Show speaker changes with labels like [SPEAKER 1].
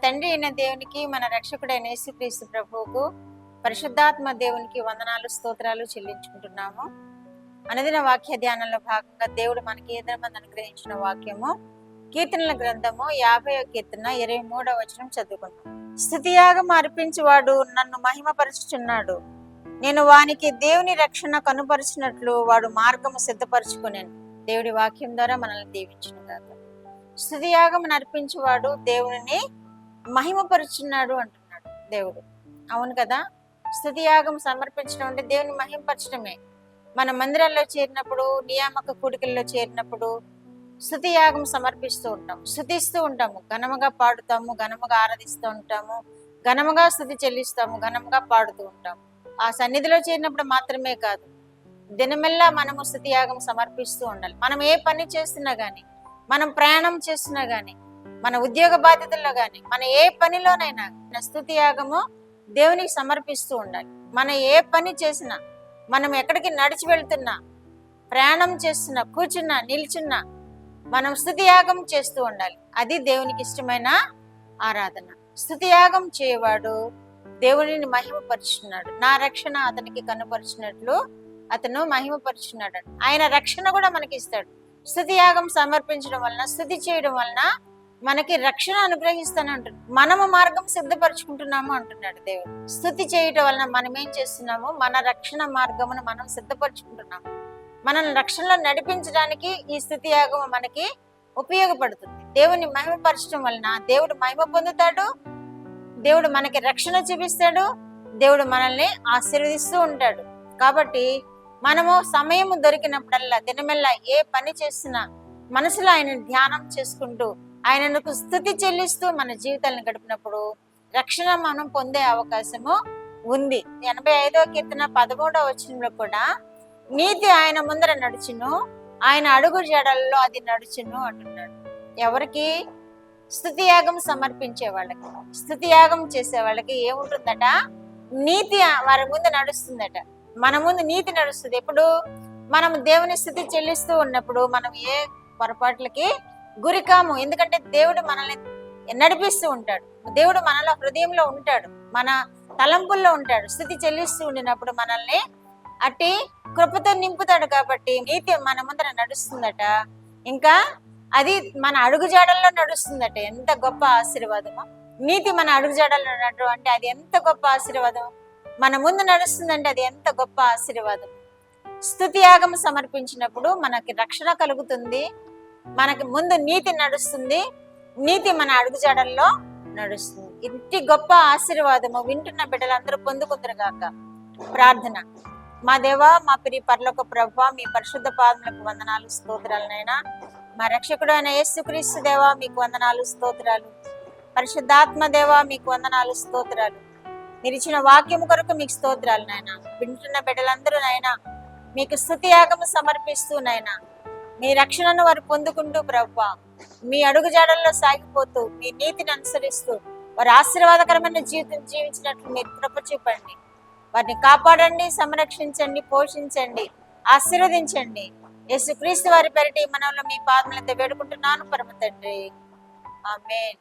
[SPEAKER 1] తండ్రి అయిన దేవునికి, మన రక్షకుడైన యేసుక్రీస్తు ప్రభువుకు, పరిశుద్ధాత్మ దేవునికి వందనాలు స్తోత్రాలు చెల్లించుకుంటున్నాము. అనుదిన వాక్య ధ్యానంలో భాగంగా దేవుడు మనకి ఏదైనా అనుగ్రహించిన వాక్యము కీర్తనల గ్రంథము 50వ కీర్తన 23వ వచనం చదువుకుంటాం. స్తుతియాగం అర్పించువాడు నన్ను మహిమపరుచుచున్నాడు. నేను వానికి దేవుని రక్షణ కనుపరిచినట్లు వాడు మార్గము సిద్ధపరచుకునేను. దేవుడి వాక్యం ద్వారా మనల్ని దీవించును గాక. స్తుతియాగం అర్పించువాడు దేవుని మహిమపరుచున్నాడు అంటున్నాడు దేవుడు. అవును కదా, స్తుతియాగం సమర్పించడం అంటే దేవుని మహిమపరచడమే. మన మందిరాల్లో చేరినప్పుడు, నియామక కూడికల్లో చేరినప్పుడు స్తుతియాగం సమర్పిస్తూ ఉంటాం, స్తుతిస్తూ ఉంటాము, ఘనముగా పాడుతాము, ఘనముగా ఆరాధిస్తూ ఉంటాము, ఘనముగా స్తుతి చెల్లిస్తాము, ఘనముగా పాడుతూ ఉంటాము. ఆ సన్నిధిలో చేరినప్పుడు మాత్రమే కాదు, దినమెల్లా మనము స్తుతియాగం సమర్పిస్తూ ఉండాలి. మనం ఏ పని చేస్తున్నా గానీ, మనం ప్రయాణం చేస్తున్నా గానీ, మన ఉద్యోగ బాధ్యతల్లో గానీ, మన ఏ పనిలోనైనా స్తుతియాగము దేవునికి సమర్పిస్తూ ఉండాలి. మనం ఏ పని చేసినా, మనం ఎక్కడికి నడిచి వెళ్తున్నా, ప్రయాణం చేస్తున్నా, కూర్చున్నా, నిల్చున్నా, మనం స్తుతియాగం చేస్తూ ఉండాలి. అది దేవునికి ఇష్టమైన ఆరాధన. స్తుతియాగం చేయవాడు దేవుడిని మహిమపరుచున్నాడు. నా రక్షణ అతనికి కనుపరిచినట్లు అతను మహిమపరుచున్నాడు. ఆయన రక్షణ కూడా మనకి ఇస్తాడు. స్తుతియాగం సమర్పించడం వలన, స్తుతి చేయడం వలన మనకి రక్షణ అనుగ్రహిస్తాను అంటున్నాడు. మనము మార్గం సిద్ధపరచుకుంటున్నాము అంటున్నాడు దేవుడు. స్తుతి చేయటం వలన మనం ఏం చేస్తున్నాము? మన రక్షణ మార్గమును మనం సిద్ధపరచుకుంటున్నాము. మనల్ని రక్షణలో నడిపించడానికి ఈ స్తుతియాగం మనకి ఉపయోగపడుతుంది. దేవుని మహిమపరచడం వలన దేవుడు మహిమ పొందుతాడు, దేవుడు మనకి రక్షణ చూపిస్తాడు, దేవుడు మనల్ని ఆశీర్వదిస్తూ ఉంటాడు. కాబట్టి మనము సమయం దొరికినప్పుడల్లా, దినమెల్లా ఏ పని చేసినా మనసులో ఆయన ధ్యానం చేసుకుంటూ, ఆయనకు స్తుతి చెల్లిస్తూ మన జీవితాలను గడిపినప్పుడు రక్షణ మనం పొందే అవకాశము ఉంది. 85వ కీర్తన 13వ వచనంలో కూడా నీతి ఆయన ముందర నడుచును, ఆయన అడుగు జాడల్లో అది నడుచును అంటున్నాడు. ఎవరికి? స్తుతియాగం సమర్పించే వాళ్ళకి, స్తుతియాగం చేసే వాళ్ళకి ఏముంటుందట? నీతి వారి ముందు నడుస్తుందట. మన ముందు నీతి నడుస్తుంది. ఎప్పుడు? మనం దేవుని స్తుతి చెల్లిస్తూ ఉన్నప్పుడు మనం ఏ పొరపాట్లకి గురికాము. ఎందుకంటే దేవుడు మనల్ని నడిపిస్తూ ఉంటాడు, దేవుడు మనలో హృదయంలో ఉంటాడు, మన తలంపుల్లో ఉంటాడు. స్తుతి చెల్లిస్తూ ఉండినప్పుడు మనల్ని అట్టి కృపతో నింపుతాడు. కాబట్టి నీతి మన ముందర నడుస్తుందట. ఇంకా అది మన అడుగుజాడల్లో నడుస్తుందట. ఎంత గొప్ప ఆశీర్వాదమో! నీతి మన అడుగుజాడల్లో నడవడం అంటే అది ఎంత గొప్ప ఆశీర్వాదం! మన ముందు నడుస్తుందంటే అది ఎంత గొప్ప ఆశీర్వాదం! స్తుతియాగం సమర్పించినప్పుడు మనకి రక్షణ కలుగుతుంది, మనకి ముందు నీతి నడుస్తుంది, నీతి మన అడుగుజాడల్లో నడుస్తుంది. ఇంటి గొప్ప ఆశీర్వాదము వింటున్న బిడ్డలందరూ పొందుకుందరుగాక. ప్రార్థన. మా దేవా, మా ప్రియ పరలోక ప్రభువా, మీ పరిశుద్ధ పాదములకు వందనాలు స్తోత్రాలనైనా. మా రక్షకుడు అయిన యేసుక్రీస్తు దేవా, మీకు వందనాలు స్తోత్రాలు. పరిశుద్ధాత్మ దేవా, మీకు వందనాలు స్తోత్రాలు. మీరు ఇచ్చిన వాక్యము కొరకు మీకు స్తోత్రాలు నాయనా. వింటున్న బిడ్డలందరూ నాయనా మీకు స్తుతియాగము సమర్పిస్తూ నాయనా మీ రక్షణను వారు పొందుకుంటూ ప్రభువా, మీ అడుగుజాడల్లో సాగిపోతూ, మీ నీతిని అనుసరిస్తూ వారు ఆశీర్వాదకరమైన జీవితం జీవించినట్లు మీరు కృప చూపండి. వారిని కాపాడండి, సంరక్షించండి, పోషించండి, ఆశీర్వదించండి. యేసుక్రీస్తు వారి పేరిట ఈ మనవులు మీ పాదములతో వేడుకుంటున్నాను పరమ తండ్రి. ఆమేన్.